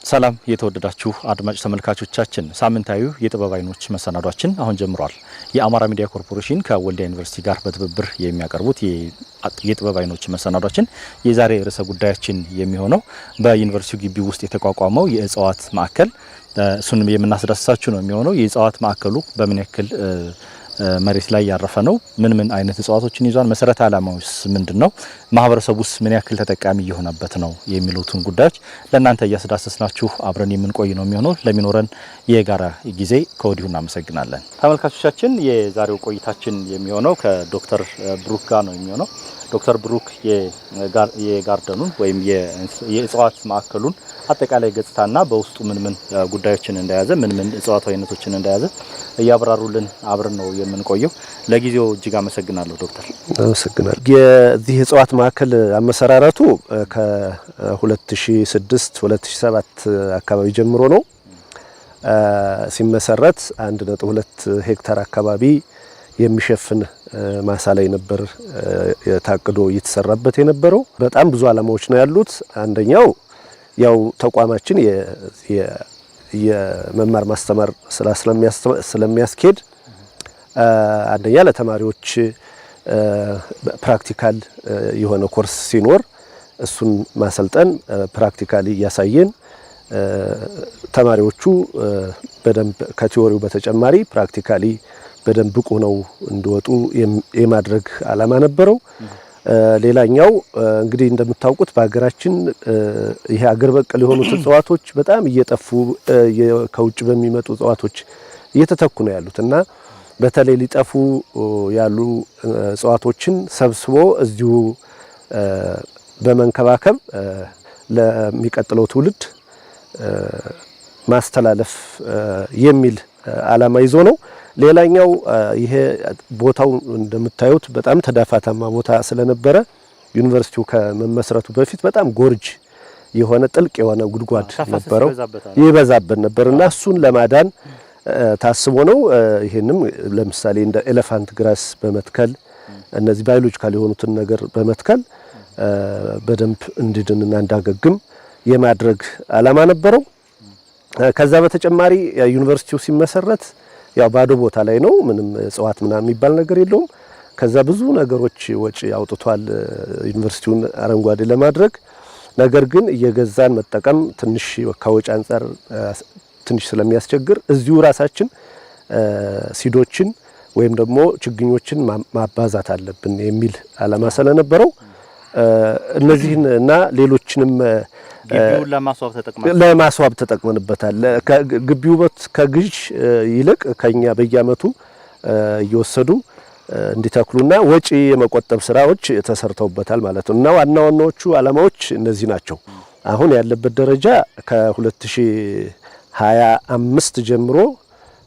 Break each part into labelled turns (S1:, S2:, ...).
S1: ሰላም የተወደዳችሁ አድማጭ ተመልካቾቻችን ሳምንታዊው የጥበብ አይኖች መሰናዷችን አሁን ጀምሯል። የአማራ ሚዲያ ኮርፖሬሽን ከወልዲያ ዩኒቨርሲቲ ጋር በትብብር የሚያቀርቡት የጥበብ አይኖች መሰናዷችን የዛሬ ርዕሰ ጉዳያችን የሚሆነው በዩኒቨርሲቲው ግቢ ውስጥ የተቋቋመው የእጽዋት ማዕከል እሱንም የምናስዳስሳችሁ ነው የሚሆነው። የእጽዋት ማዕከሉ በምን ያክል መሬት ላይ ያረፈ ነው? ምን አይነት እጽዋቶችን ይዟል? መሰረተ ዓላማውስ ምንድነው? ማህበረሰቡስ ምን ያክል ተጠቃሚ የሆነበት ነው? የሚሉትን ጉዳዮች ለእናንተ እያስዳሰስናችሁ አብረን የምንቆይ ነው የሚሆነው። ለሚኖረን የጋራ ጊዜ ከወዲሁ እናመሰግናለን። ተመልካቾቻችን የዛሬው ቆይታችን የሚሆነው ከዶክተር ብሩክ ጋር ነው የሚሆነው። ዶክተር ብሩክ የጋርደኑን ወይም የእጽዋት ማዕከሉን አጠቃላይ ገጽታና በውስጡ ምን ጉዳዮችን እንደያዘ ምን እጽዋት አይነቶችን እንደያዘ እያብራሩልን አብረን ነው የምንቆየው። ለጊዜው እጅግ አመሰግናለሁ ዶክተር።
S2: አመሰግናለሁ። የዚህ እጽዋት ማዕከል አመሰራረቱ ከ2006 2007 አካባቢ ጀምሮ ነው። ሲመሰረት 1.2 ሄክታር አካባቢ የሚሸፍን ማሳ ላይ ነበር ታቅዶ እየተሰራበት የነበረው። በጣም ብዙ ዓላማዎች ነው ያሉት። አንደኛው ያው ተቋማችን የመማር ማስተማር ስራ ስለሚያስኬድ አንደኛ ለተማሪዎች ፕራክቲካል የሆነ ኮርስ ሲኖር እሱን ማሰልጠን ፕራክቲካሊ እያሳየን ተማሪዎቹ በደንብ ከቲዮሪው በተጨማሪ ፕራክቲካሊ በደንብ ብቁ ነው እንዲወጡ የማድረግ ዓላማ ነበረው። ሌላኛው እንግዲህ እንደምታውቁት በሀገራችን ይሄ አገር በቀል የሆኑት እጽዋቶች በጣም እየጠፉ ከውጭ በሚመጡ እጽዋቶች እየተተኩ ነው ያሉት እና በተለይ ሊጠፉ ያሉ እጽዋቶችን ሰብስቦ እዚሁ በመንከባከብ ለሚቀጥለው ትውልድ ማስተላለፍ የሚል ዓላማ ይዞ ነው። ሌላኛው ይሄ ቦታው እንደምታዩት በጣም ተዳፋታማ ቦታ ስለነበረ ዩኒቨርሲቲው ከመመስረቱ በፊት በጣም ጎርጅ የሆነ ጥልቅ የሆነ ጉድጓድ ነበረው፣ ይበዛበት ነበርና እሱን ለማዳን ታስቦ ነው። ይሄንም ለምሳሌ እንደ ኤሌፋንት ግራስ በመትከል እነዚህ ባዮሎጂካል የሆኑትን ነገር በመትከል በደንብ እንዲድንና እንዳገግም የማድረግ ዓላማ ነበረው። ከዛ በተጨማሪ ዩኒቨርሲቲው ሲመሰረት ያው ባዶ ቦታ ላይ ነው። ምንም እጽዋት ምናምን የሚባል ነገር የለውም። ከዛ ብዙ ነገሮች ወጪ አውጥቷል ዩኒቨርሲቲውን አረንጓዴ ለማድረግ። ነገር ግን እየገዛን መጠቀም ትንሽ ከወጪ አንፃር ትንሽ ስለሚያስቸግር እዚሁ ራሳችን ሲዶችን ወይም ደግሞ ችግኞችን ማባዛት አለብን የሚል ዓላማ ስለነበረው እነዚህን እና ሌሎችንም
S1: ግቢውን
S2: ለማስዋብ ተጠቅመንበታል። ግቢው ከግዥ ይልቅ ከኛ በየአመቱ እየወሰዱ እንዲተክሉና ወጪ የመቆጠብ ስራዎች ተሰርተውበታል ማለት ነው። እና ዋና ዋናዎቹ ዓላማዎች እነዚህ ናቸው። አሁን ያለበት ደረጃ ከ2025 ጀምሮ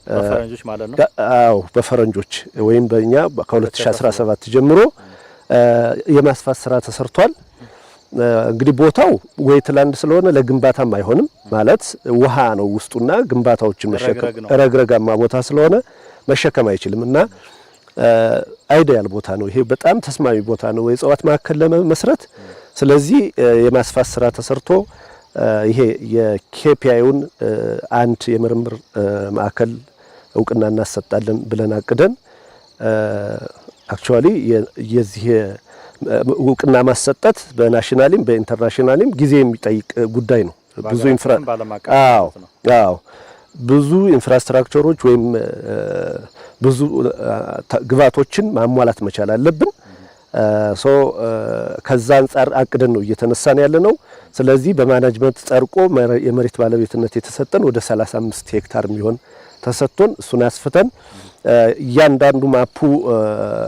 S1: በፈረንጆች ማለት ነው።
S2: አዎ በፈረንጆች ወይም በእኛ ከ2017 ጀምሮ የማስፋት ስራ ተሰርቷል። እንግዲህ ቦታው ዌትላንድ ስለሆነ ለግንባታም አይሆንም ማለት ውሃ ነው ውስጡና ግንባታዎችን መሸከም ረግረጋማ ቦታ ስለሆነ መሸከም አይችልም እና አይዲያል ቦታ ነው። ይሄ በጣም ተስማሚ ቦታ ነው የእጽዋት ማዕከል ለመመስረት። ስለዚህ የማስፋት ስራ ተሰርቶ ይሄ የኬፒአይውን አንድ የምርምር ማዕከል እውቅና እናሰጣለን ብለን አቅደን አክቹአሊ የዚህ እውቅና ማሰጠት በናሽናሊም በኢንተርናሽናሊም ጊዜ የሚጠይቅ ጉዳይ ነው። ብዙ ኢንፍራስትራክቸሮች ወይም ብዙ ግብዓቶችን ማሟላት መቻል አለብን። ከዛ አንፃር አቅደን ነው እየተነሳን ያለ ነው። ስለዚህ በማኔጅመንት ጸድቆ የመሬት ባለቤትነት የተሰጠን ወደ 35 ሄክታር የሚሆን ተሰጥቶን እሱን አስፍተን እያንዳንዱ ማፑ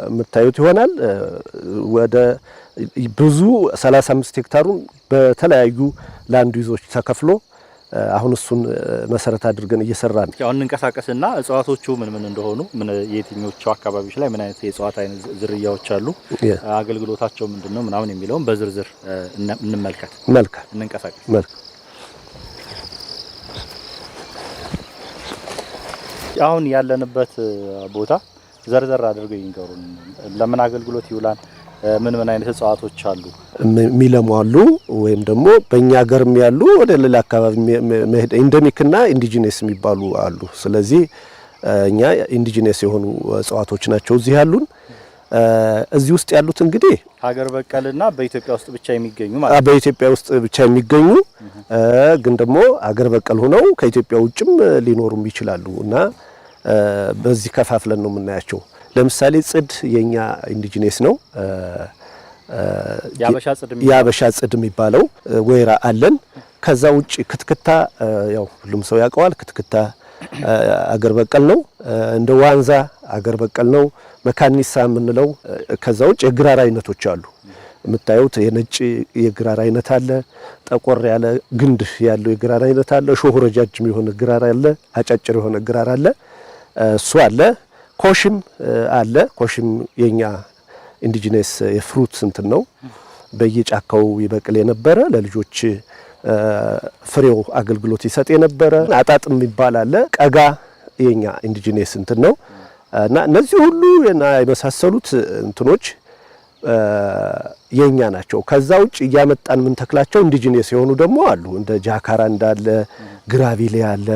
S2: የምታዩት ይሆናል። ወደ ብዙ 35 ሄክታሩን በተለያዩ ላንድ ዩዞች ተከፍሎ አሁን እሱን መሰረት አድርገን እየሰራን
S1: ያው እንንቀሳቀስና እጽዋቶቹ ምን እንደሆኑ የትኞቹ አካባቢዎች ላይ ምን አይነት የእጽዋት አይነት ዝርያዎች አሉ፣ አገልግሎታቸው ምንድነው ምናምን የሚለውን በዝርዝር እንመልከት።
S2: መልካም
S1: እንንቀሳቀስ።
S2: መልካም።
S1: አሁን ያለንበት ቦታ ዘርዘር አድርገው ይንገሩን። ለምን አገልግሎት ይውላል? ምን አይነት እጽዋቶች አሉ
S2: የሚለሙ አሉ ወይም ደግሞ በእኛ ሀገርም ያሉ ወደ ሌላ አካባቢ ኢንደሚክና ኢንዲጂነስ የሚባሉ አሉ። ስለዚህ እኛ ኢንዲጂነስ የሆኑ እጽዋቶች ናቸው እዚህ ያሉን። እዚህ ውስጥ ያሉት እንግዲህ
S1: ሀገር በቀልና በኢትዮጵያ ውስጥ ብቻ የሚገኙ ማለት ነው።
S2: በኢትዮጵያ ውስጥ ብቻ የሚገኙ ግን ደግሞ ሀገር በቀል ሆነው ከኢትዮጵያ ውጭም ሊኖሩም ይችላሉ እና በዚህ ከፋፍለን ነው የምናያቸው። ለምሳሌ ጽድ የኛ ኢንዲጂነስ ነው። ያበሻ ጽድ የሚባለው ወይራ አለን። ከዛ ውጪ ክትክታ ያው ሁሉም ሰው ያውቀዋል። ክትክታ አገር በቀል ነው። እንደ ዋንዛ አገር በቀል ነው። መካኒሳ የምንለው። ከዛ ውጪ የግራር አይነቶች አሉ። የምታዩት የነጭ የግራር አይነት አለ። ጠቆር ያለ ግንድ ያለው የግራር አይነት አለ። ሾህ ረጃጅም የሆነ ግራር አለ። አጫጭር የሆነ ግራር አለ። እሱ አለ። ኮሽም አለ። ኮሽም የኛ ኢንዲጂነስ የፍሩት እንትን ነው። በየጫካው ይበቅል የነበረ ለልጆች ፍሬው አገልግሎት ይሰጥ የነበረ አጣጥም የሚባል አለ። ቀጋ የኛ ኢንዲጂነስ እንትን ነው እና እነዚህ ሁሉ የመሳሰሉት እንትኖች የኛ ናቸው። ከዛ ውጭ እያመጣን ምን ተክላቸው ኢንዲጂነስ የሆኑ ደግሞ አሉ። እንደ ጃካራ እንዳለ ግራቪሌ አለ።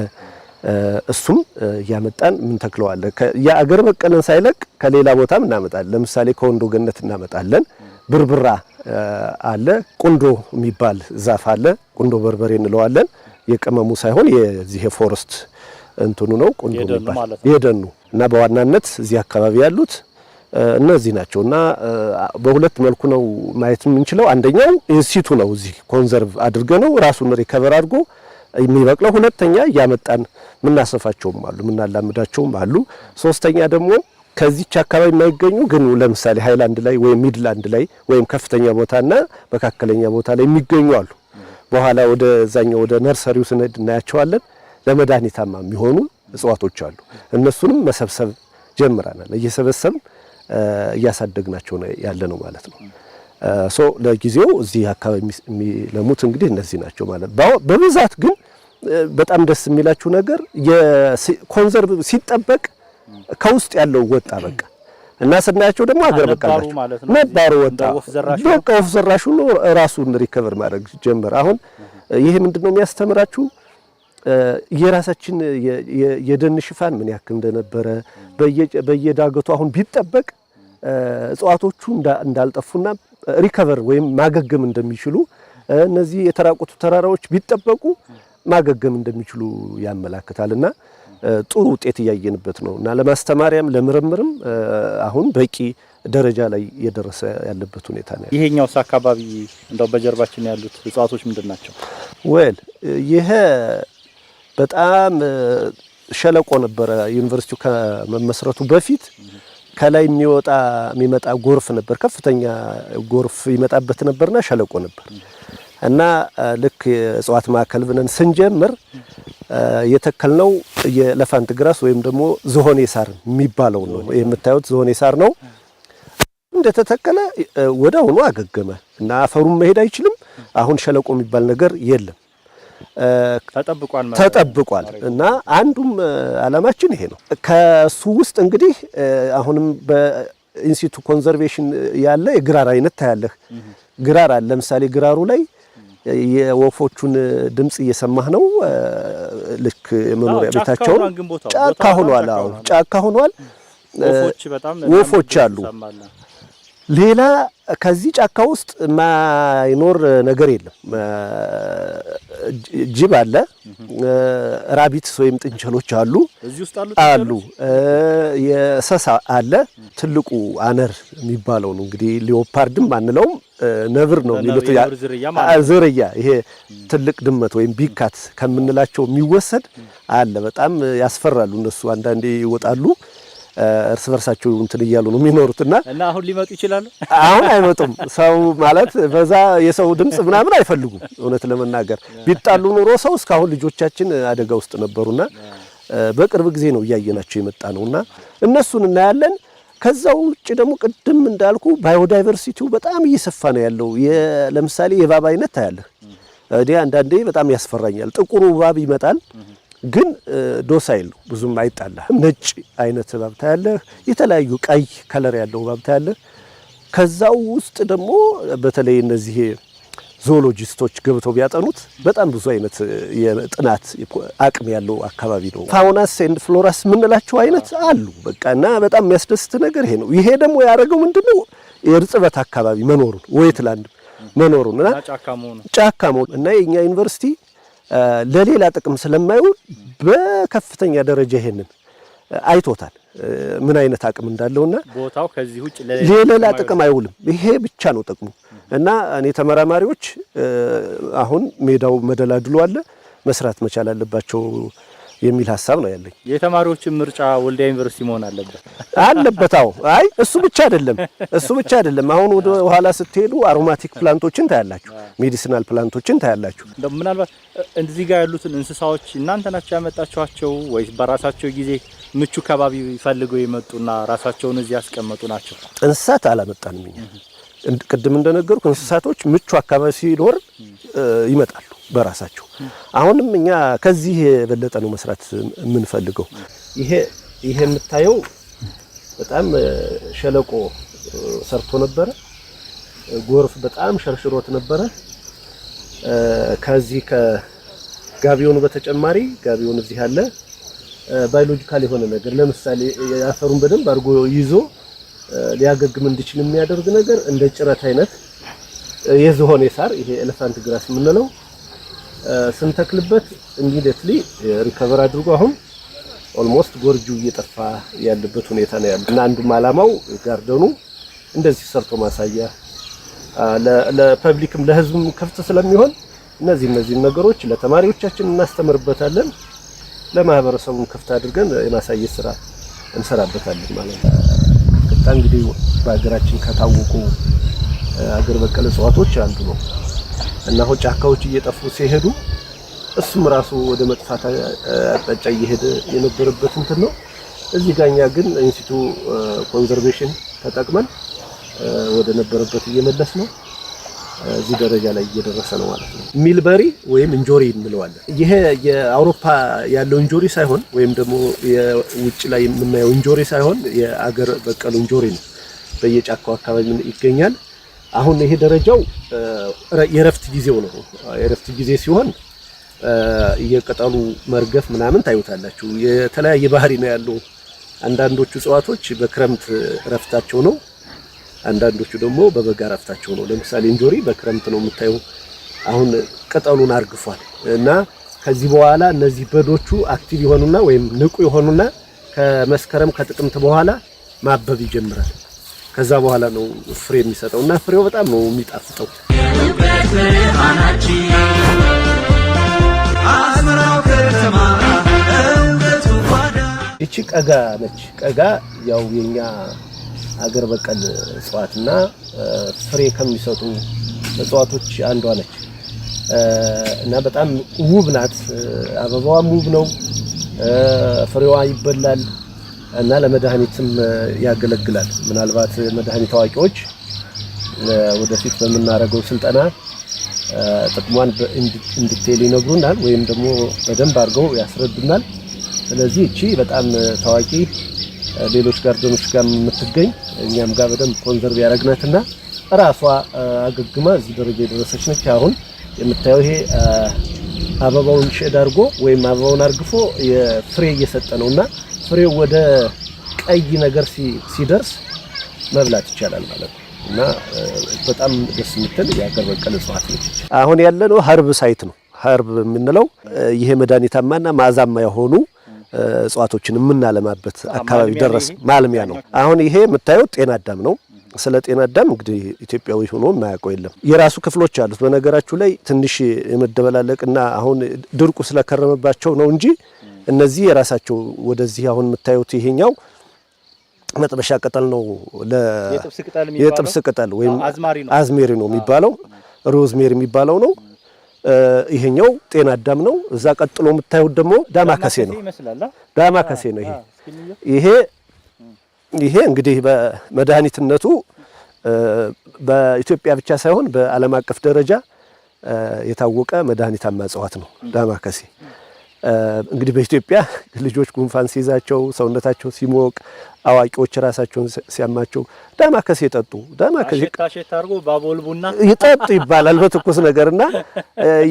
S2: እሱም እያመጣን ምን ተክለዋለ። የአገር በቀልን ሳይለቅ ከሌላ ቦታም እናመጣለን። ለምሳሌ ከወንዶ ገነት እናመጣለን። ብርብራ አለ። ቁንዶ የሚባል ዛፍ አለ። ቁንዶ በርበሬ እንለዋለን። የቀመሙ ሳይሆን የዚህ የፎረስት እንትኑ ነው ቁንዶ የሚባል የደኑ እና በዋናነት እዚህ አካባቢ ያሉት እነዚህ ናቸውና በሁለት መልኩ ነው ማየት የምንችለው። አንደኛው ኢንሲቱ ነው። እዚህ ኮንዘርቭ አድርገነው ራሱን ሪከቨር አድርጎ የሚበቅለው። ሁለተኛ እያመጣን ምናሰፋቸውም አሉ፣ ምናላምዳቸውም አሉ። ሶስተኛ ደግሞ ከዚህች አካባቢ የማይገኙ ግን ለምሳሌ ሃይላንድ ላይ ወይም ሚድላንድ ላይ ወይም ከፍተኛ ቦታና መካከለኛ ቦታ ላይ የሚገኙ አሉ። በኋላ ወደ ዛኛው ወደ ነርሰሪው ስንሄድ እናያቸዋለን። ለመድኃኒታማ የሚሆኑ እጽዋቶች አሉ። እነሱንም መሰብሰብ ጀምረናል። እየሰበሰብን እያሳደግናቸው ያለ ነው ማለት ነው። ለጊዜው እዚህ አካባቢ የሚለሙት እንግዲህ እነዚህ ናቸው ማለት በብዛት ግን በጣም ደስ የሚላችሁ ነገር የኮንዘርቭ ሲጠበቅ ከውስጥ ያለው ወጣ በቃ እና ስናያቸው ደግሞ አገር በቀል ናቸው። ነባሩ ወጣ በቃ ወፍ ዘራሹ ነው ራሱን ሪከቨር ማድረግ ጀመረ። አሁን ይሄ ምንድነው የሚያስተምራችሁ የራሳችን የደን ሽፋን ምን ያክል እንደነበረ በየዳገቱ አሁን ቢጠበቅ እጽዋቶቹ እንዳልጠፉና ሪከቨር ወይም ማገገም እንደሚችሉ እነዚህ የተራቆቱ ተራራዎች ቢጠበቁ ማገገም እንደሚችሉ ያመላክታልና ጥሩ ውጤት እያየንበት ነውና ለማስተማሪያም ለምርምርም አሁን በቂ ደረጃ ላይ እየደረሰ ያለበት ሁኔታ ነው።
S1: ይሄኛውስ አካባቢ እንደው በጀርባችን ያሉት እጽዋቶች ምንድናቸው?
S2: ወል ይሄ በጣም ሸለቆ ነበረ። ዩኒቨርሲቲው ከመመስረቱ በፊት ከላይ የሚመጣ ጎርፍ ነበር። ከፍተኛ ጎርፍ ይመጣበት ነበርና ሸለቆ ነበር እና ልክ የእጽዋት ማዕከል ብለን ስንጀምር የተከልነው የኤሌፋንት ግራስ ወይም ደግሞ ዝሆኔ ሳር የሚባለው ነው። የምታዩት ዝሆኔ ሳር ነው። እንደተተከለ ወዲያውኑ አገገመ እና አፈሩን መሄድ አይችልም። አሁን ሸለቆ የሚባል ነገር የለም። ተጠብቋል እና አንዱም አላማችን ይሄ ነው። ከሱ ውስጥ እንግዲህ አሁንም በኢንሲቱ ኮንዘርቬሽን ያለ የግራር አይነት ታያለህ። ግራር አለ። ለምሳሌ ግራሩ ላይ የወፎቹን ድምጽ እየሰማህ ነው። ልክ መኖሪያ ቤታቸው ጫካ ሆኗል። አዎ ጫካ ሆኗል። ወፎች አሉ። ሌላ ከዚህ ጫካ ውስጥ ማይኖር ነገር የለም። ጅብ አለ፣ ራቢትስ ወይም ጥንቸሎች አሉ አሉ። የሰሳ አለ። ትልቁ አነር የሚባለው ነው እንግዲህ ሊዮፓርድም አንለውም ነብር ነው የሚሉት ዝርያ። ይሄ ትልቅ ድመት ወይም ቢካት ከምንላቸው የሚወሰድ አለ። በጣም ያስፈራሉ። እነሱ አንዳንዴ ይወጣሉ እርስ በርሳቸው እንትን እያሉ ነው የሚኖሩትና
S1: አሁን ሊመጡ ይችላሉ።
S2: አሁን አይመጡም። ሰው ማለት በዛ የሰው ድምጽ ምናምን አይፈልጉም። እውነት ለመናገር ቢጣሉ ኖሮ ሰው እስካሁን ልጆቻችን አደጋ ውስጥ ነበሩና በቅርብ ጊዜ ነው እያየናቸው የመጣ ነውና እነሱን እናያለን። ከዛው ውጭ ደግሞ ቅድም እንዳልኩ ባዮዳይቨርሲቲው በጣም እየሰፋ ነው ያለው። ለምሳሌ የእባብ አይነት ታያለህ። እኔ አንዳንዴ በጣም ያስፈራኛል። ጥቁሩ እባብ ይመጣል ግን ዶሳይል ነው፣ ብዙም አይጣላህም። ነጭ አይነት እባብ ታያለህ። የተለያዩ ቀይ ከለር ያለው እባብ ታያለህ። ከዛው ውስጥ ደግሞ በተለይ እነዚህ ዞኦሎጂስቶች ገብተው ቢያጠኑት በጣም ብዙ አይነት የጥናት አቅም ያለው አካባቢ ነው። ፋውናስ ኤንድ ፍሎራስ የምንላቸው አይነት አሉ በቃና በጣም የሚያስደስት ነገር ይሄ ነው። ይሄ ደግሞ ያደረገው ምንድነው የርጥበት አካባቢ መኖሩን ዌትላንድ መኖሩንና ጫካ መሆኑን እና የኛ ዩኒቨርሲቲ ለሌላ ጥቅም ስለማይውል በከፍተኛ ደረጃ ይሄንን አይቶታል ምን አይነት አቅም እንዳለውና
S1: ቦታው ከዚህ ውጭ
S2: ለሌላ ጥቅም አይውልም። ይሄ ብቻ ነው ጥቅሙ እና እኔ ተመራማሪዎች አሁን ሜዳው መደላድሎ አለ መስራት መቻል አለባቸው የሚል ሐሳብ ነው ያለኝ።
S1: የተማሪዎችን ምርጫ ወልዲያ ዩኒቨርሲቲ መሆን አለበት።
S2: አዎ አይ እሱ ብቻ አይደለም አሁን ወደ ኋላ ስትሄዱ አሮማቲክ ፕላንቶችን ታያላችሁ፣ ሜዲሲናል ፕላንቶችን ታያላችሁ።
S1: ምናልባት እዚህ ጋር ያሉትን እንስሳዎች እናንተ ናችሁ ያመጣችኋቸው ወይስ በራሳቸው ጊዜ ምቹ ከባቢ ፈልገው የመጡና ራሳቸውን እዚህ ያስቀመጡ ናቸው?
S2: እንስሳት አላመጣንም እኛ። ቅድም እንደነገርኩ እንስሳቶች ምቹ አካባቢ ሲኖር ይመጣሉ በራሳቸው። አሁንም እኛ ከዚህ የበለጠ ነው መስራት የምንፈልገው። ይሄ የምታየው በጣም ሸለቆ ሰርቶ ነበረ፣ ጎርፍ በጣም ሸርሽሮት ነበረ። ከዚህ ከጋቢዮኑ በተጨማሪ ጋቢዮኑ እዚህ አለ ባዮሎጂካል የሆነ ነገር ለምሳሌ አፈሩን በደንብ አድርጎ ይዞ ሊያገግም እንዲችል የሚያደርግ ነገር እንደ ጭረት አይነት የዝሆን ሳር ይሄ ኤሌፋንት ግራስ የምንለው ስንተክልበት ኢሚዲየትሊ ሪከቨር አድርጎ አሁን ኦልሞስት ጎርጁ እየጠፋ ያለበት ሁኔታ ነው ያለው እና አንዱም ዓላማው ጋርደኑ እንደዚህ ሰርቶ ማሳያ ለፐብሊክም ለህዝብም ክፍት ስለሚሆን እነዚህ ነገሮች ለተማሪዎቻችን እናስተምርበታለን፣ ለማህበረሰቡም ክፍት አድርገን የማሳየት ስራ እንሰራበታለን ማለት ነው። እንግዲህ በሀገራችን ከታወቁ አገር በቀል እጽዋቶች አንዱ ነው እና ጫካዎች እየጠፉ ሲሄዱ እሱም ራሱ ወደ መጥፋት አቅጣጫ እየሄደ የነበረበት እንትን ነው። እዚህ ጋኛ ግን ኢንስቲቱ ኮንዘርቬሽን ተጠቅመን ወደ ነበረበት እየመለስ ነው። እዚህ ደረጃ ላይ እየደረሰ ነው ማለት ነው። ሚልበሪ ወይም እንጆሪ እንለዋለን። ይሄ የአውሮፓ ያለው እንጆሪ ሳይሆን ወይም ደግሞ የውጭ ላይ የምናየው እንጆሪ ሳይሆን የአገር በቀል እንጆሪ ነው። በየጫካው አካባቢ ይገኛል። አሁን ይሄ ደረጃው የረፍት ጊዜው ነው። የረፍት ጊዜ ሲሆን የቅጠሉ መርገፍ ምናምን ታዩታላችሁ። የተለያየ ባህሪ ነው ያለው። አንዳንዶቹ እጽዋቶች በክረምት ረፍታቸው ነው፣ አንዳንዶቹ ደግሞ በበጋ ረፍታቸው ነው። ለምሳሌ እንጆሪ በክረምት ነው የምታየው። አሁን ቅጠሉን አርግፏል እና ከዚህ በኋላ እነዚህ በዶቹ አክቲቭ ይሆኑና ወይም ንቁ ይሆኑና ከመስከረም ከጥቅምት በኋላ ማበብ ይጀምራል። ከዛ በኋላ ነው ፍሬ የሚሰጠው እና ፍሬው በጣም ነው የሚጣፍጠው። እቺ ቀጋ ነች። ቀጋ ያው የኛ አገር በቀል እጽዋትና ፍሬ ከሚሰጡ እጽዋቶች አንዷ ነች እና በጣም ውብ ናት። አበባዋም ውብ ነው፣ ፍሬዋ ይበላል እና ለመድኃኒትም ያገለግላል። ምናልባት መድኃኒት አዋቂዎች ወደፊት በምናደርገው ስልጠና ጥቅሟን እንድትል ይነግሩናል ወይም ደግሞ በደንብ አድርገው ያስረዱናል። ስለዚህ እቺ በጣም ታዋቂ ሌሎች ጋርደኖች ጋር የምትገኝ እኛም ጋር በደንብ ኮንዘርቭ ያደረግናትና ራሷ አገግማ እዚህ ደረጃ የደረሰች ነች። አሁን የምታየው ይሄ አበባውን ሼድ አድርጎ ወይም አበባውን አርግፎ የፍሬ እየሰጠ ነውና ፍሬው ወደ ቀይ ነገር ሲደርስ መብላት ይቻላል ማለት ነው እና በጣም ደስ የምትል የአገር በቀል እጽዋት ነች። አሁን ያለነው ሀርብ ሳይት ነው። ሀርብ የምንለው ይሄ መድኃኒታማና መዓዛማ የሆኑ እጽዋቶችን የምናለማበት አካባቢ ደረስ ማልሚያ ነው። አሁን ይሄ የምታዩት ጤና አዳም ነው። ስለ ጤና አዳም እንግዲህ ኢትዮጵያዊ ሆኖ የማያውቀው የለም። የራሱ ክፍሎች አሉት። በነገራችሁ ላይ ትንሽ የመደበላለቅና አሁን ድርቁ ስለከረመባቸው ነው እንጂ እነዚህ የራሳቸው ወደዚህ አሁን የምታዩት ይሄኛው መጥበሻ ቅጠል ነው። የጥብስ ቅጠል ወይም አዝሜሪ ነው የሚባለው፣ ሮዝሜሪ የሚባለው ነው። ይሄኛው ጤና አዳም ነው። እዛ ቀጥሎ የምታዩት ደግሞ ዳማከሴ ነው። ዳማከሴ ነው ይሄ እንግዲህ በመድኃኒትነቱ በኢትዮጵያ ብቻ ሳይሆን በዓለም አቀፍ ደረጃ የታወቀ መድኃኒታማ እጽዋት ነው ዳማከሴ። እንግዲህ በኢትዮጵያ ልጆች ጉንፋን ሲይዛቸው ሰውነታቸው ሲሞቅ አዋቂዎች ራሳቸውን ሲያማቸው ዳማከሴ ይጠጡ ዳማከሴ
S1: ታርጎ ባቦል ቡና
S2: ይጠጡ ይባላል በትኩስ ነገርና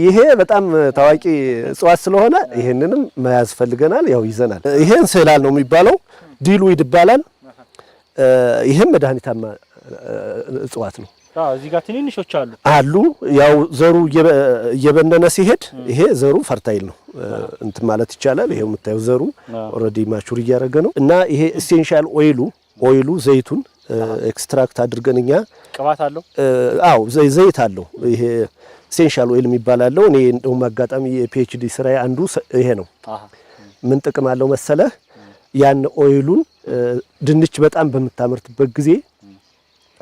S2: ይሄ በጣም ታዋቂ እጽዋት ስለሆነ ይሄንንም መያዝ ፈልገናል ያው ይዘናል ይሄን ሰላል ነው የሚባለው ዲሉይድ ይባላል ይሄም መድኃኒታማ እጽዋት ነው
S1: እዚህ ጋር ትንንሾች
S2: አሉ ያው ዘሩ እየበነነ ሲሄድ ይሄ ዘሩ ፈርታይል ነው እንት ማለት ይቻላል ይሄው የምታየው ዘሩ ኦሬዲ ማቹር እያደረገ ነው እና ይሄ ኤሴንሻል ኦይሉ ዘይቱን ኤክስትራክት አድርገንኛ
S1: ቅባት አለው
S2: አው ዘይት አለው ይሄ ኤሴንሻል ኦይል የሚባል እኔ እንደውም አጋጣሚ የፒኤችዲ ስራዬ አንዱ ይሄ ነው ምን ጥቅም አለው መሰለህ ያን ኦይሉን ድንች በጣም በመታመርትበት ጊዜ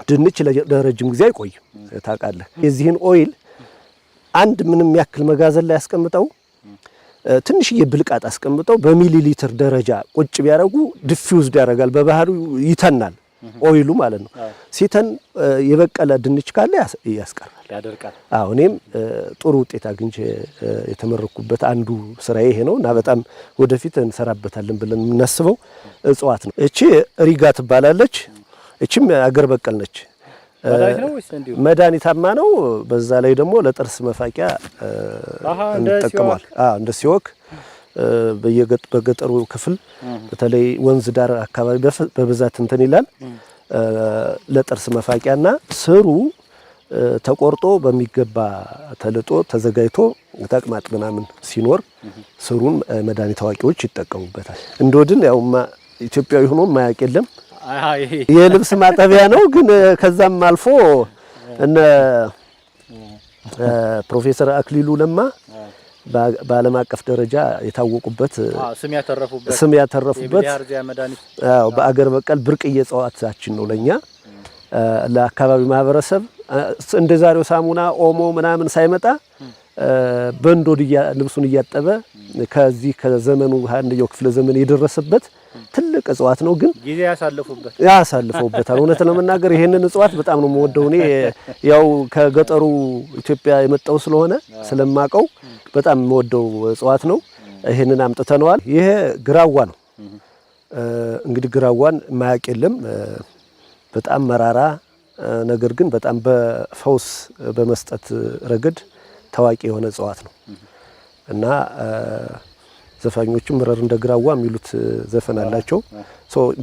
S2: ድንች ለረጅም ጊዜ አይቆይም ታውቃለህ የዚህን ኦይል አንድ ምንም ያክል መጋዘን ላይ ያስቀምጠው ትንሽዬ ብልቃጥ አስቀምጠው በሚሊ ሊትር ደረጃ ቁጭ ቢያረጉ ዲፊውዝድ ያደርጋል በባህሪው ይተናል ኦይሉ ማለት ነው ሲተን የበቀለ ድንች ካለ ያስቀራል
S1: ያደርቃል
S2: እኔም ጥሩ ውጤት አግኝቼ የተመረኩበት አንዱ ስራዬ ይሄ ነውና በጣም ወደፊት እንሰራበታለን ብለን የምናስበው እጽዋት ነው እቺ ሪጋ ትባላለች እቺም አገር በቀል ነች መድኃኒታማ ነው በዛ ላይ ደግሞ ለጥርስ መፋቂያ እንጠቀማል እንደ ሲወክ በገጠሩ ክፍል በተለይ ወንዝ ዳር አካባቢ በብዛት እንትን ይላል ለጥርስ መፋቂያና ስሩ ተቆርጦ በሚገባ ተልጦ ተዘጋጅቶ ተቅማጥ ምናምን ሲኖር ስሩን መድኃኒት አዋቂዎች ይጠቀሙበታል እንደወድን ያው ኢትዮጵያዊ ሆኖ ማያቅ የለም የልብስ ማጠቢያ ነው ግን ከዛም አልፎ እነ ፕሮፌሰር አክሊሉ ለማ በዓለም አቀፍ ደረጃ የታወቁበት ስም ያተረፉበት በአገር በቀል ብርቅዬ እጽዋታችን ነው ለኛ ለአካባቢው ማህበረሰብ እንደዛሬው ሳሙና ኦሞ ምናምን ሳይመጣ በእንዶድያ ልብሱን እያጠበ ከዚህ ከዘመኑ አንደኛው ክፍለ ዘመን የደረሰበት ትልቅ እጽዋት ነው ግን
S1: ጊዜ
S2: ያሳልፈውበታል እውነት ለመናገር ይሄንን እጽዋት በጣም ነው የምወደው እኔ ያው ከገጠሩ ኢትዮጵያ የመጣው ስለሆነ ስለማቀው በጣም የምወደው እጽዋት ነው ይሄንን አምጥተነዋል ይሄ ግራዋ ነው እንግዲህ ግራዋን ማያቅ የለም በጣም መራራ ነገር ግን በጣም በፈውስ በመስጠት ረገድ ታዋቂ የሆነ እጽዋት ነው እና ዘፋኞቹም መረር እንደ ግራዋ የሚሉት ዘፈን አላቸው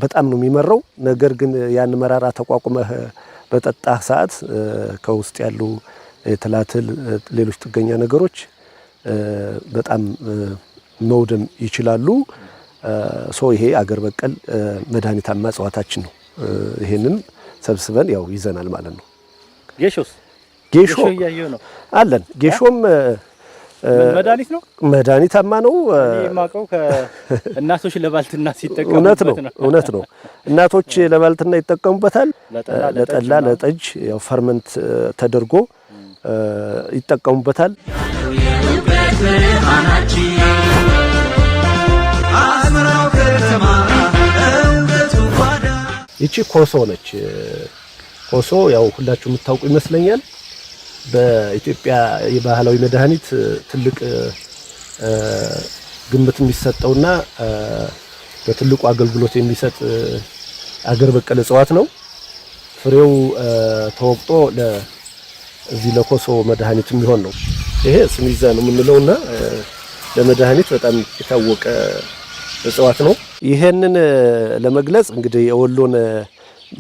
S2: በጣም ነው የሚመረው ነገር ግን ያን መራራ ተቋቁመህ በጠጣህ ሰዓት ከውስጥ ያሉ የተላትል ሌሎች ጥገኛ ነገሮች በጣም መውደም ይችላሉ ይሄ አገር በቀል መድኃኒታማ እጽዋታችን ነው ይሄንን ሰብስበን ያው ይዘናል ማለት ነው ጌሾ አለን ጌሾም
S1: መድኃኒት ነው
S2: መድኃኒታማ ነው
S1: የማቀው ከእናቶች ለባልትና ሲጠቀሙበት ነው
S2: እውነት ነው እናቶች ለባልትና ይጠቀሙበታል ለጠላ ለጠጅ ያው ፈርመንት ተደርጎ ይጠቀሙበታል ይቺ ኮሶ ነች ኮሶ ያው ሁላችሁ የምታውቁ ይመስለኛል በኢትዮጵያ የባህላዊ መድኃኒት ትልቅ ግምት የሚሰጠውና በትልቁ አገልግሎት የሚሰጥ አገር በቀል እጽዋት ነው ፍሬው ተወቅጦ ለዚህ ለኮሶ መድኃኒት የሚሆን ነው ይሄ ስሚዛ ነው የምንለውና ለመድኃኒት በጣም የታወቀ እጽዋት ነው ይሄንን ለመግለጽ እንግዲህ የወሎን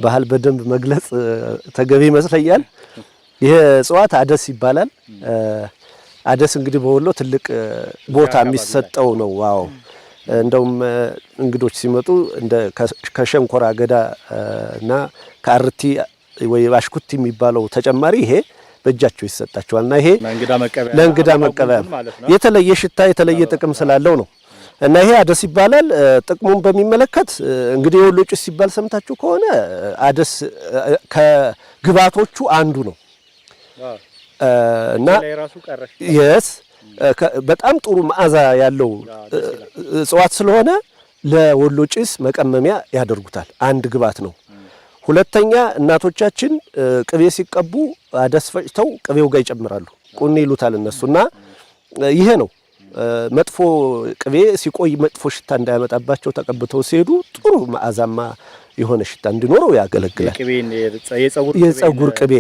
S2: ባህል በደንብ መግለጽ ተገቢ ይመስለኛል ይሄ እጽዋት አደስ ይባላል አደስ እንግዲህ በወሎ ትልቅ ቦታ የሚሰጠው ነው ዋው እንደውም እንግዶች ሲመጡ እንደ ከሸንኮራ አገዳ እና ከአርቲ ወይ ባሽኩቲ የሚባለው ተጨማሪ ይሄ በእጃቸው ይሰጣቸዋልና ይሄ ለእንግዳ መቀበያ የተለየ ሽታ የተለየ ጥቅም ስላለው ነው እና ይሄ አደስ ይባላል ጥቅሙን በሚመለከት እንግዲህ የወሎ ጭስ ሲባል ሰምታችሁ ከሆነ አደስ ከግባቶቹ አንዱ ነው እና yes በጣም ጥሩ መዓዛ ያለው እጽዋት ስለሆነ ለወሎ ጭስ መቀመሚያ ያደርጉታል አንድ ግባት ነው ሁለተኛ እናቶቻችን ቅቤ ሲቀቡ አደስ ፈጭተው ቅቤው ጋር ይጨምራሉ ቁኒ ይሉታል እነሱና ይሄ ነው መጥፎ ቅቤ ሲቆይ መጥፎ ሽታ እንዳያመጣባቸው ተቀብተው ሲሄዱ ጥሩ መዓዛማ የሆነ ሽታ እንዲኖረው ያገለግላል። የፀጉር ቅቤ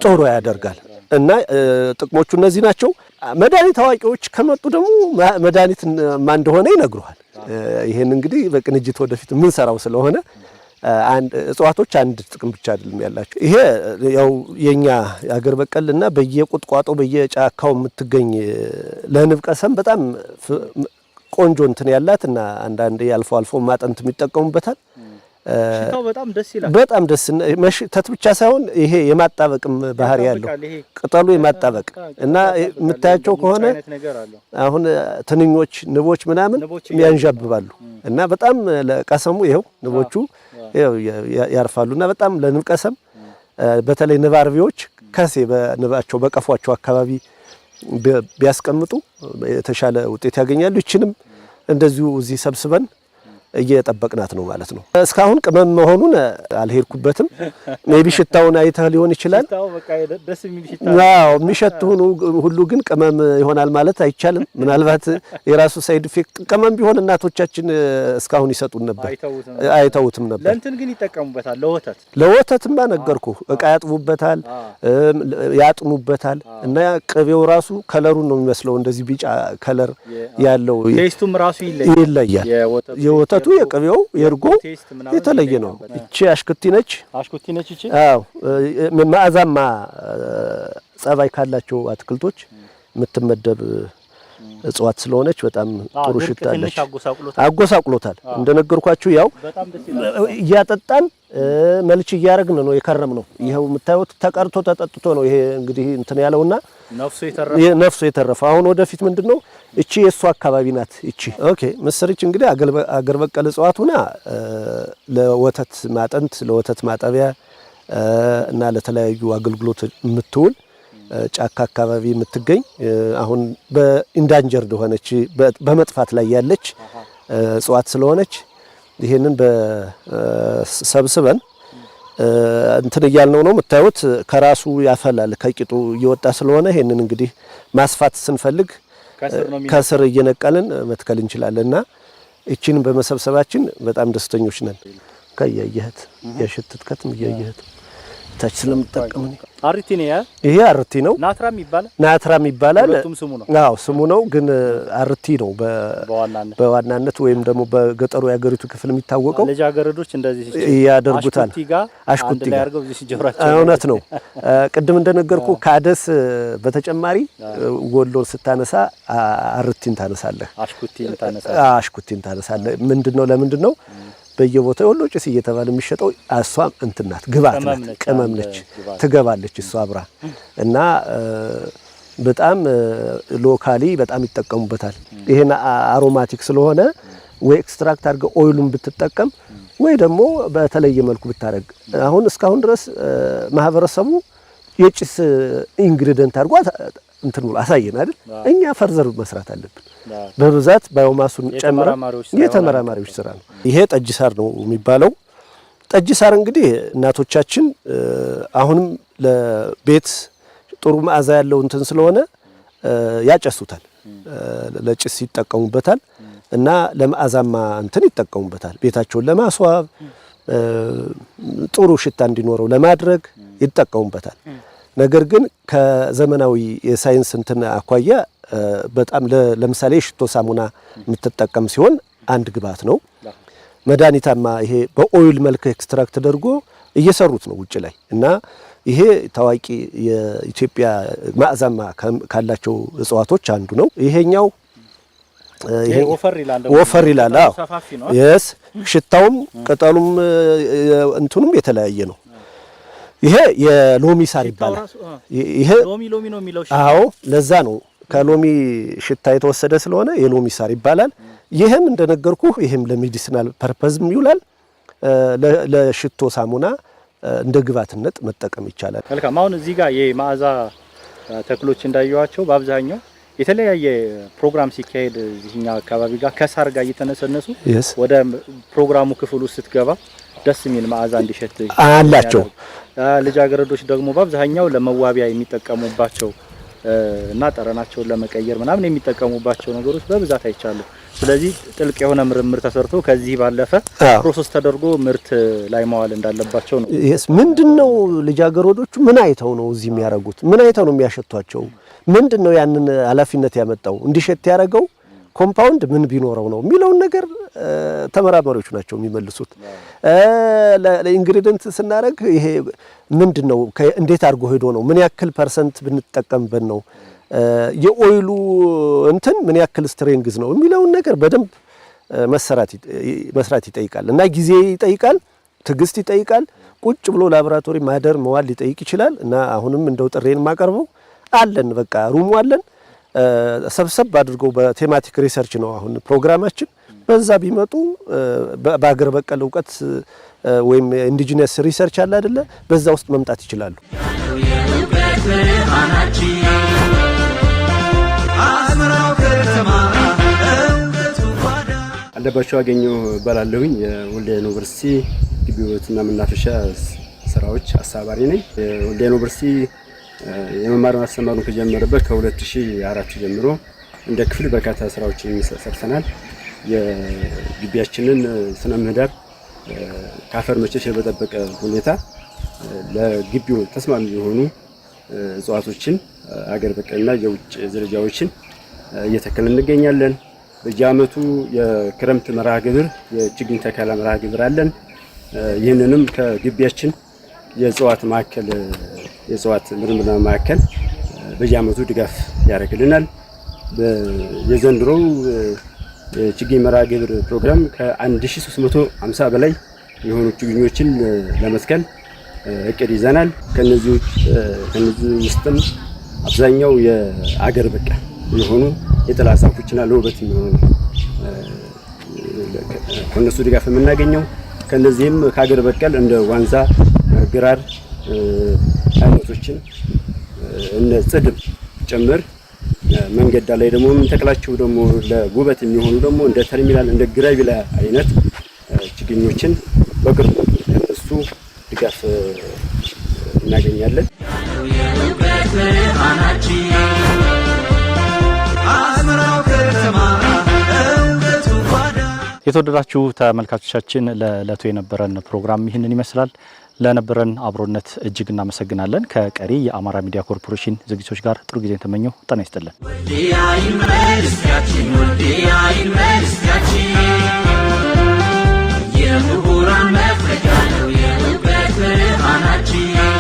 S2: ጥሩ ያደርጋል እና ጥቅሞቹ እነዚህ ናቸው። መድኃኒት አዋቂዎች ከመጡ ደግሞ መድኃኒት ማን እንደሆነ ይነግሩሃል። ይሄን እንግዲህ በቅንጅት ወደፊት ምን ሰራው ስለሆነ አንድ እጽዋቶች አንድ ጥቅም ብቻ አይደለም ያላቸው። ይሄ ያው የኛ የአገር በቀልና በየቁጥቋጦ በየጫካው የምትገኝ ለንብ ቀሰም በጣም ቆንጆ እንትን ያላትና አንዳንዴ አልፎ አልፎ ማጠንት የሚጠቀሙበታል።
S1: ሽታው በጣም ደስ ይላል።
S2: በጣም ደስ መሽተት ብቻ ሳይሆን ይሄ የማጣበቅም ባህሪ ያለው ቅጠሉ የማጣበቅ እና የምታያቸው ከሆነ አሁን ትንኞች፣ ንቦች ምናምን ያንዣብባሉ እና በጣም ለቀሰሙ ይሄው ንቦቹ ያርፋሉና በጣም ለንብ ቀሰም በተለይ ንብ አርቢዎች ከሴ በንባቸው በቀፏቸው አካባቢ ቢያስቀምጡ የተሻለ ውጤት ያገኛሉ። ይችንም እንደዚሁ እዚህ ሰብስበን እየጠበቅናት ነው ማለት ነው። እስካሁን ቅመም መሆኑን አልሄድኩበትም። ሜቢ ሽታውን አይተህ ሊሆን ይችላል። አዎ የሚሸት ሁሉ ግን ቅመም ይሆናል ማለት አይቻልም። ምናልባት የራሱ ሳይድ ኢፌክት ቅመም ቢሆን እናቶቻችን እስካሁን ይሰጡን ነበር፣ አይተውትም ነበር።
S1: ለእንትን ግን ይጠቀሙበታል።
S2: ለወተትማ ነገርኩህ፣ እቃ ያጥቡበታል፣ ያጥኑበታል እና ቅቤው ራሱ ከለሩን ነው የሚመስለው፣ እንደዚህ ቢጫ ከለር ያለው
S1: ቴስቱም ራሱ ይለያል።
S2: የወተቱ የቅቤው የእርጎ የተለየ ነው። እቺ አሽኩቲ ነች።
S1: እቺ
S2: አዎ መዓዛማ ጸባይ ካላቸው አትክልቶች የምትመደብ እጽዋት ስለሆነች በጣም ጥሩ ሽታ አለች። አጎሳቁሎታል እንደነገርኳችሁ ያው እያጠጣን መልች እያረግን ነው የከረም ነው። ይሄው የምታዩት ተቀርቶ ተጠጥቶ ነው ይሄ እንግዲህ እንትን ያለውና ነፍሱ የተረፈ አሁን ወደፊት ምንድነው እቺ የሱ አካባቢ ናት። እቺ ኦኬ ምስርች እንግዲህ አገር በቀል እጽዋቱና ለወተት ማጠንት፣ ለወተት ማጠቢያ እና ለተለያዩ አገልግሎት የምትውል ጫካ አካባቢ የምትገኝ አሁን በኢንዳንጀርድ ሆነች በመጥፋት ላይ ያለች እጽዋት ስለሆነች ይሄንን በሰብስበን እንትን እያልነው ነው የምታዩት። ከራሱ ያፈላል ከቂጡ እየወጣ ስለሆነ ይሄንን እንግዲህ ማስፋት ስንፈልግ ከስር እየነቀልን መትከል እንችላለንና እቺን በመሰብሰባችን በጣም ደስተኞች ነን። ከያየህት የሽትትከትም እያየህት ታች ስለምጠቀም
S1: አርቲ ነው።
S2: ይሄ አርቲ ነው። ናትራም ይባላል።
S1: ስሙ ነው።
S2: አዎ ስሙ ነው፣ ግን አርቲ ነው በዋናነት ወይም ደግሞ በገጠሩ የአገሪቱ ክፍል የሚታወቀው።
S1: ልጃገረዶች እንደዚህ
S2: ያደርጉታል። አሽኩቲ ጋር ያርገው እዚህ ሲጀምራቸው እውነት ነው። ቅድም እንደነገርኩ ካደስ በተጨማሪ ወሎን ስታነሳ አርቲን ታነሳለህ፣ አሽኩቲን ታነሳለህ። ምንድነው ለምንድነው በየቦታው ወሎ ጭስ እየተባለ የሚሸጠው አሷም እንትናት ግባት ናት፣ ቅመም ነች፣ ትገባለች እሷ አብራ እና በጣም ሎካሊ በጣም ይጠቀሙበታል። ይሄን አሮማቲክ ስለሆነ ወይ ኤክስትራክት አድርገው ኦይሉን ብትጠቀም ወይ ደግሞ በተለየ መልኩ ብታረግ። አሁን እስካሁን ድረስ ማህበረሰቡ የጭስ ኢንግሪዲየንት አድርጓ እንትን ብሎ አሳየን አይደል? እኛ ፈርዘር መስራት አለብን። በብዛት ባዮማሱን ጨምረን የተመራማሪዎች ስራ ነው። ይሄ ጠጅ ሳር ነው የሚባለው። ጠጅ ሳር እንግዲህ እናቶቻችን አሁንም ለቤት ጥሩ መዓዛ ያለው እንትን ስለሆነ ያጨሱታል፣ ለጭስ ይጠቀሙበታል እና ለመዓዛማ እንትን ይጠቀሙበታል። ቤታቸውን ለማስዋብ ጥሩ ሽታ እንዲኖረው ለማድረግ ይጠቀሙበታል። ነገር ግን ከዘመናዊ የሳይንስ እንትን አኳያ በጣም ለምሳሌ ሽቶ ሳሙና የምትጠቀም ሲሆን አንድ ግብዓት ነው። መድኃኒታማ ይሄ በኦይል መልክ ኤክስትራክት ተደርጎ እየሰሩት ነው ውጭ ላይ እና ይሄ ታዋቂ የኢትዮጵያ መዓዛማ ካላቸው እጽዋቶች አንዱ ነው። ይሄኛው ወፈር ይላል። አዎ የስ ሽታውም ቅጠሉም እንትኑም የተለያየ ነው። ይሄ የሎሚ ሳር ይባላል። ይሄ
S1: ሎሚ ነው የሚለው።
S2: አዎ ለዛ ነው ከሎሚ ሽታ የተወሰደ ስለሆነ የሎሚ ሳር ይባላል። ይሄም እንደነገርኩህ ይሄም ለሜዲሲናል ፐርፐዝም ይውላል። ለሽቶ ሳሙና እንደ ግብዓትነት መጠቀም ይቻላል።
S1: መልካም። አሁን እዚህ ጋር የመዓዛ ተክሎች እንዳየዋቸው በአብዛኛው የተለያየ ፕሮግራም ሲካሄድ እዚህኛ አካባቢ ጋር ከሳር ጋር እየተነሰነሱ ወደ ፕሮግራሙ ክፍል ውስጥ ስትገባ ደስ የሚል መዓዛ እንዲሸት
S2: አላቸው።
S1: ልጃገረዶች ደግሞ በአብዛኛው ለመዋቢያ የሚጠቀሙባቸው እና ጠረናቸውን ለመቀየር ምናምን የሚጠቀሙባቸው ነገሮች በብዛት አይቻሉ። ስለዚህ ጥልቅ የሆነ ምርምር ተሰርቶ ከዚህ ባለፈ ፕሮሰስ ተደርጎ ምርት ላይ ማዋል እንዳለባቸው ነው።
S2: ይሄስ ምንድነው? ልጃገረዶቹ ምን አይተው ነው እዚህ የሚያረጉት? ምን አይተው ነው የሚያሸቷቸው? ምንድነው ያንን ኃላፊነት ያመጣው? እንዲሸት ያረጋው ኮምፓውንድ ምን ቢኖረው ነው የሚለውን ነገር ተመራማሪዎች ናቸው የሚመልሱት። ለኢንግሪዲየንት ስናረግ ይሄ ምንድነው? እንዴት አድርጎ ሄዶ ነው? ምን ያክል ፐርሰንት ብንጠቀምበት ነው? የኦይሉ እንትን ምን ያክል ስትሬንግዝ ነው የሚለውን ነገር በደንብ መስራት ይጠይቃል እና ጊዜ ይጠይቃል፣ ትግስት ይጠይቃል። ቁጭ ብሎ ላቦራቶሪ ማደር መዋል ሊጠይቅ ይችላል እና አሁንም እንደው ጥሬን ማቀርበው አለን፣ በቃ ሩሙ አለን። ሰብሰብ አድርገው በቴማቲክ ሪሰርች ነው አሁን ፕሮግራማችን። በዛ ቢመጡ በአገር በቀል እውቀት ወይም ኢንዲጂነስ ሪሰርች አለ አይደለ፣ በዛ ውስጥ መምጣት ይችላሉ።
S3: አለባቸው አገኘው እባላለሁኝ። የወልዲያ ዩኒቨርሲቲ ግቢ ውበትና መናፈሻ ስራዎች አስተባባሪ ነኝ። የወልዲያ ዩኒቨርሲቲ የመማር ማስተማሩን ከጀመረበት ከ2004 ጀምሮ እንደ ክፍል በርካታ ስራዎችን ሰርተናል። የግቢያችንን ስነ ምህዳር ከአፈር መሸርሸር በጠበቀ ሁኔታ ለግቢው ተስማሚ የሆኑ እጽዋቶችን አገር በቀልና የውጭ ዝርያዎችን እየተከልን እንገኛለን። በየዓመቱ የክረምት መርሃ ግብር የችግኝ ተከላ መርሃ ግብር አለን። ይህንንም ከግቢያችን የእጽዋት ማዕከል የእጽዋት ምርምር ማዕከል በየዓመቱ ድጋፍ ያደርግልናል። የዘንድሮው የችግኝ መርሃ ግብር ፕሮግራም ከ1350 በላይ የሆኑ ችግኞችን ለመትከል እቅድ ይዘናል። ከነዚህ ውስጥም አብዛኛው የአገር በቀል የሆኑ የጥላ ዛፎችና ለውበት የሚሆኑ ከነሱ ድጋፍ የምናገኘው። ከነዚህም ከአገር በቀል እንደ ዋንዛ፣ ግራር አይነቶችን እነ ጽድም ጭምር መንገድ ላይ ደግሞ የምንተክላቸው ደግሞ ለውበት የሚሆኑ ደግሞ እንደ ተርሚናል እንደ ግራቪላ አይነት ችግኞችን በቅርቡ ከነሱ ድጋፍ እናገኛለን።
S1: የተወደዳችሁ ተመልካቾቻችን ለዕለቱ የነበረን ፕሮግራም ይህንን ይመስላል። ለነበረን አብሮነት እጅግ እናመሰግናለን። ከቀሪ የአማራ ሚዲያ ኮርፖሬሽን ዝግጅቶች ጋር ጥሩ ጊዜን ተመኘው። ጤና ይስጥልን። የምሁራን መፍለቂያ ነው የእውቀት ብርሃናችን።